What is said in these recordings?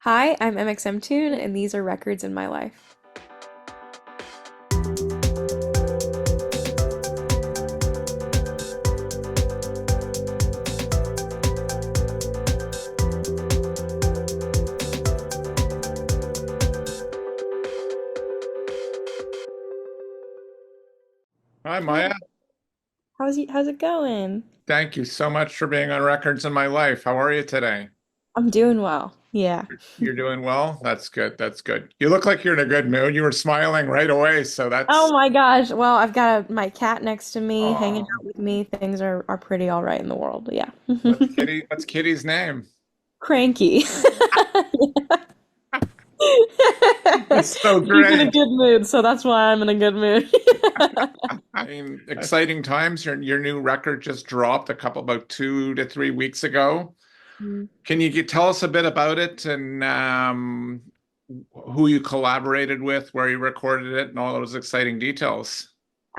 Hi, I'm mxmtoon, and these are records in my life. Hi, Hi, Maya. how's it going? Thank you so much for being on Records in My Life. How are you today? I'm doing well. Yeah. You're doing well? That's good. That's good. You look like you're in a good mood. You were smiling right away, so Oh that's my gosh. Well, I've got my cat next to me, hanging oh, out with me. Things are pretty all right in the world. Yeah. what's Kitty's name? Cranky. That's so She's in a great. good mood, so that's why I'm in a good mood. I mean, exciting times. Your new record just dropped about 2 to 3 weeks ago. Can you tell us a bit about it and who you collaborated with, where you recorded it, and all those exciting details?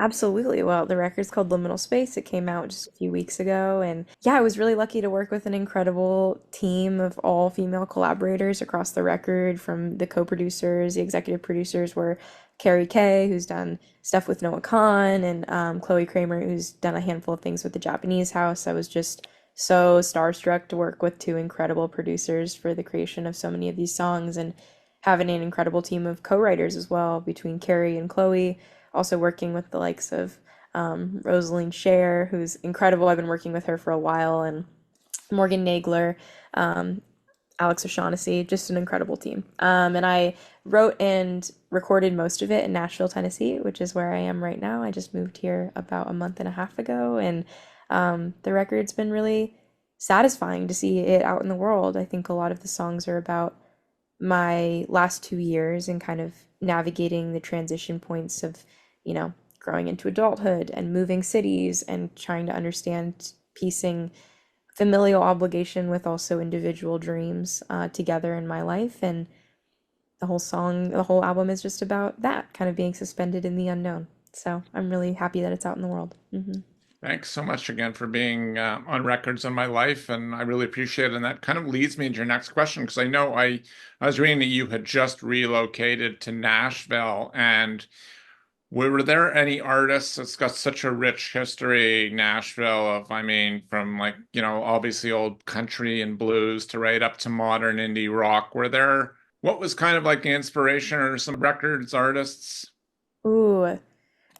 Absolutely. Well, the record's called Liminal Space. It came out just a few weeks ago. And yeah, I was really lucky to work with an incredible team of all female collaborators across the record, from the co-producers. The executive producers were Carrie Kay, who's done stuff with Noah Khan, and Chloe Kramer, who's done a handful of things with the Japanese House. I was just so starstruck to work with two incredible producers for the creation of so many of these songs, and having an incredible team of co-writers as well between Carrie and Chloe, also working with the likes of Rosalind Scher, who's incredible. I've been working with her for a while, and Morgan Nagler, um, Alex O'Shaughnessy, just an incredible team. And I wrote and recorded most of it in Nashville, Tennessee, which is where I am right now. I just moved here about a month and a half ago, and the record's been really satisfying to see it out in the world. I think a lot of the songs are about my last 2 years and kind of navigating the transition points of, growing into adulthood and moving cities and trying to understand piecing familial obligation with also individual dreams together in my life. And the whole album is just about that, kind of being suspended in the unknown. So I'm really happy that it's out in the world. Thanks so much again for being on Records in My Life, and I really appreciate it. And that kind of leads me into your next question because I was reading that you had just relocated to Nashville, and were there any artists? It's got such a rich history, Nashville, of I mean, from like, obviously old country and blues to right up to modern indie rock. What was kind of like the inspiration or some records artists? Ooh,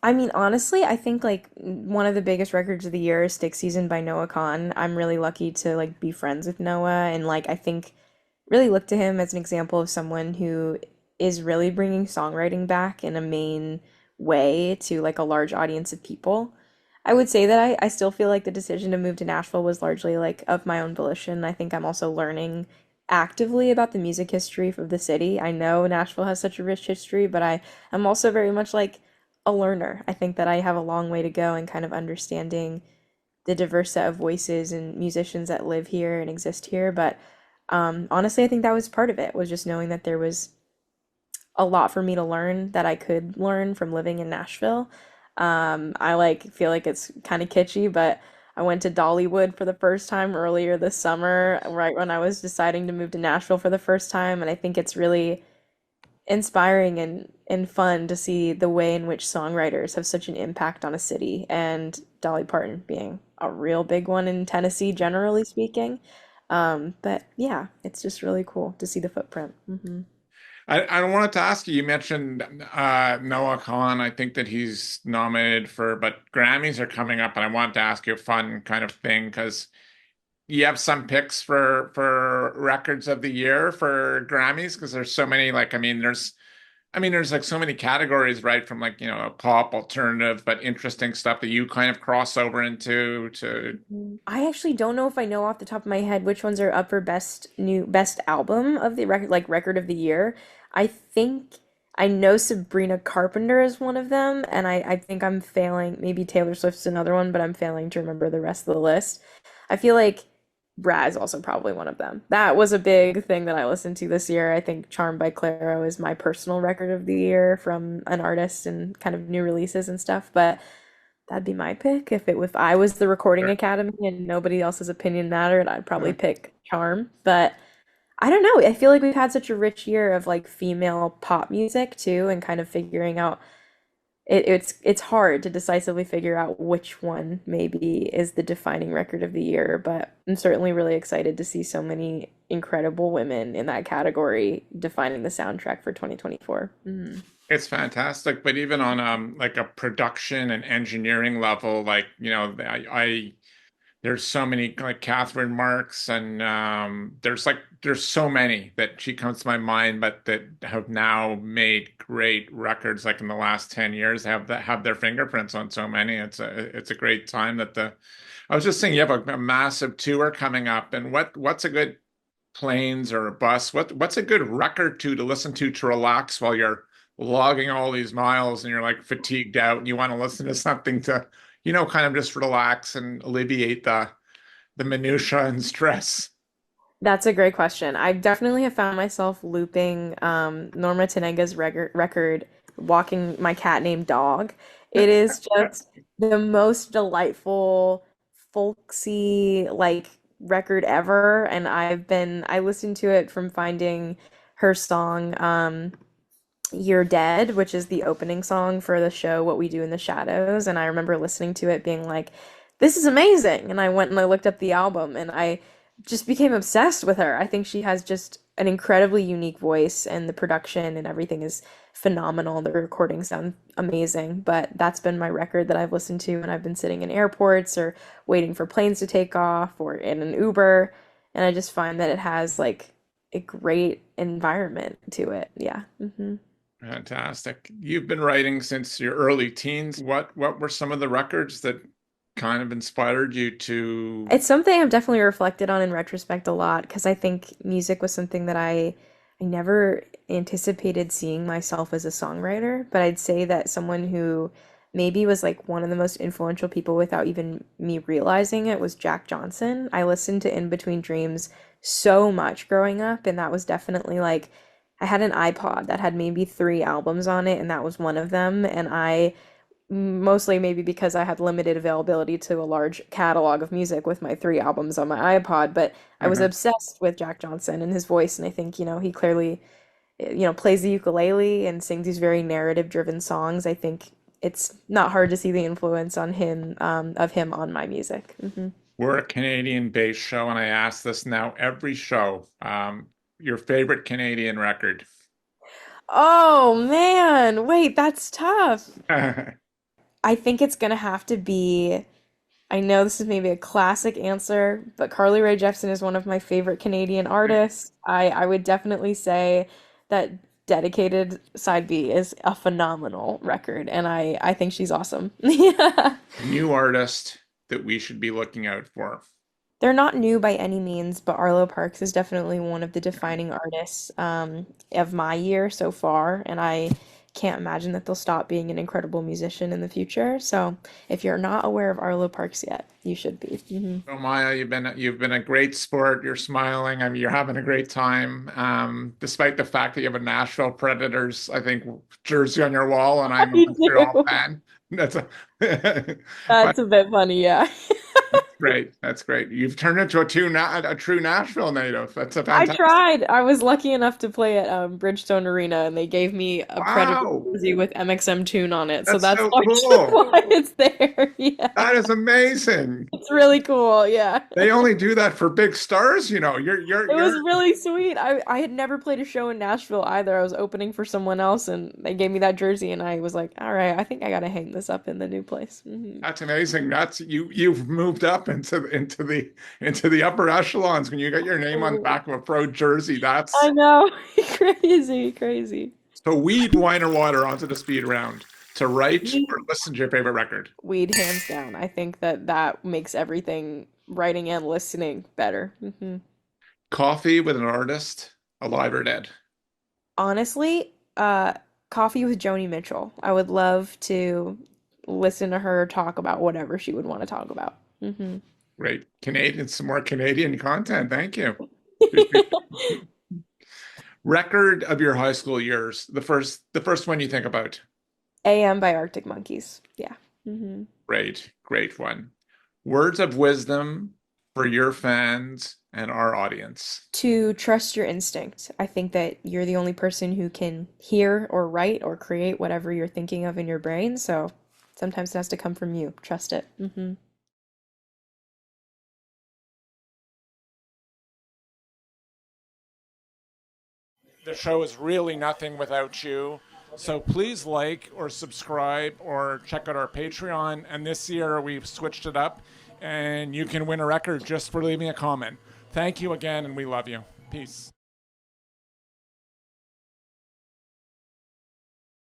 I mean, honestly, I think like one of the biggest records of the year is Stick Season by Noah Khan. I'm really lucky to like be friends with Noah, and like I think really look to him as an example of someone who is really bringing songwriting back in a main way to like a large audience of people. I would say that I still feel like the decision to move to Nashville was largely like of my own volition. I think I'm also learning actively about the music history of the city. I know Nashville has such a rich history, but I'm also very much like a learner. I think that I have a long way to go in kind of understanding the diverse set of voices and musicians that live here and exist here. But honestly, I think that was part of it, was just knowing that there was a lot for me to learn that I could learn from living in Nashville. I like feel like it's kind of kitschy, but I went to Dollywood for the first time earlier this summer, right when I was deciding to move to Nashville for the first time, and I think it's really inspiring and fun to see the way in which songwriters have such an impact on a city, and Dolly Parton being a real big one in Tennessee, generally speaking. But yeah, it's just really cool to see the footprint. I wanted to ask you, you mentioned Noah Khan. I think that he's nominated but Grammys are coming up, and I wanted to ask you a fun kind of thing because you have some picks for records of the year for Grammys because there's so many like there's like so many categories, right? From like, pop, alternative, but interesting stuff that you kind of cross over into to I actually don't know if I know off the top of my head which ones are up for best album of the record, like record of the year. I think I know Sabrina Carpenter is one of them, and I think I'm failing. Maybe Taylor Swift's another one, but I'm failing to remember the rest of the list. I feel like Brad's also probably one of them. That was a big thing that I listened to this year. I think Charmed by Clairo is my personal record of the year from an artist and kind of new releases and stuff, but that'd be my pick. If I was the recording academy and nobody else's opinion mattered, I'd probably pick Charm. But I don't know. I feel like we've had such a rich year of like female pop music too, and kind of figuring out it's hard to decisively figure out which one maybe is the defining record of the year, but I'm certainly really excited to see so many incredible women in that category defining the soundtrack for 2024. Mhm. It's fantastic, but even on like a production and engineering level, like I there's so many like Catherine Marks and there's so many that she comes to my mind, but that have now made great records like in the last 10 years have their fingerprints on so many. It's a great time that the I was just saying you have a massive tour coming up, and what's a good planes or a bus? What's a good record to listen to relax while you're logging all these miles and you're like fatigued out and you want to listen to something to, kind of just relax and alleviate the minutia and stress. That's a great question. I definitely have found myself looping Norma Tanenga's record, Walking My Cat Named Dog. It is just the most delightful, folksy, like record ever. And I listened to it from finding her song, You're Dead, which is the opening song for the show What We Do in the Shadows. And I remember listening to it being like, this is amazing. And I went and I looked up the album and I just became obsessed with her. I think she has just an incredibly unique voice and the production and everything is phenomenal. The recordings sound amazing. But that's been my record that I've listened to when I've been sitting in airports or waiting for planes to take off or in an Uber. And I just find that it has like a great environment to it. Yeah. Fantastic. You've been writing since your early teens. What were some of the records that kind of inspired you to It's something I've definitely reflected on in retrospect a lot because I think music was something that I never anticipated seeing myself as a songwriter, but I'd say that someone who maybe was like one of the most influential people without even me realizing it was Jack Johnson. I listened to In Between Dreams so much growing up, and that was definitely like I had an iPod that had maybe three albums on it, and that was one of them, and I mostly maybe because I had limited availability to a large catalog of music with my three albums on my iPod, but I was Mhm. obsessed with Jack Johnson and his voice, and I think, he clearly, plays the ukulele and sings these very narrative-driven songs. I think it's not hard to see the influence on him, of him on my music. We're a Canadian-based show, and I ask this now every show. Your favorite Canadian record? Oh man, wait, that's tough. I think it's gonna have to be. I know this is maybe a classic answer, but Carly Rae Jepsen is one of my favorite Canadian artists. I would definitely say that Dedicated Side B is a phenomenal record, and I think she's awesome. Yeah. New artist that we should be looking out for. They're not new by any means, but Arlo Parks is definitely one of the defining artists of my year so far, and I can't imagine that they'll stop being an incredible musician in the future. So if you're not aware of Arlo Parks yet, you should be. Oh, Maya, you've been a great sport. You're smiling. I mean, you're having a great time. Despite the fact that you have a Nashville Predators, I think, jersey on your wall, and I'm a I Montreal do. fan. That's a but That's a bit funny, yeah. that's great. That's great. You've turned into a true Nashville native. That's a I fantastic. tried. I was lucky enough to play at Bridgestone Arena, and they gave me a Predator Wow, jersey with mxmtoon on it. So that's that's so largely cool. why it's there. Yeah, That is amazing. it's really cool. Yeah. They only do that for big stars, It was you're really sweet. I had never played a show in Nashville either. I was opening for someone else, and they gave me that jersey, and I was like, all right, I think I gotta hang this up in the new place. That's amazing. You've moved up into the upper echelons when you got your name on the Oh, back of a pro jersey. I That's know. Crazy, crazy. so weed, wine, or water onto the speed round to write or Weed, listen to your favorite record. weed, hands down. I think that that makes everything writing and listening better. Coffee with an artist, alive or dead. Honestly, coffee with Joni Mitchell. I would love to listen to her talk about whatever she would want to talk about. Great. Some more Canadian content. Thank you. Record of your high school years. The first one you think about. AM by Arctic Monkeys. Yeah. hmm Great, great one. Words of wisdom for your fans and our audience? To trust your instinct. I think that you're the only person who can hear or write or create whatever you're thinking of in your brain. So sometimes it has to come from you. Trust it. The show is really nothing without you. So please like or subscribe or check out our Patreon. And this year we've switched it up and you can win a record just for leaving a comment. Thank you again, and we love you. Peace.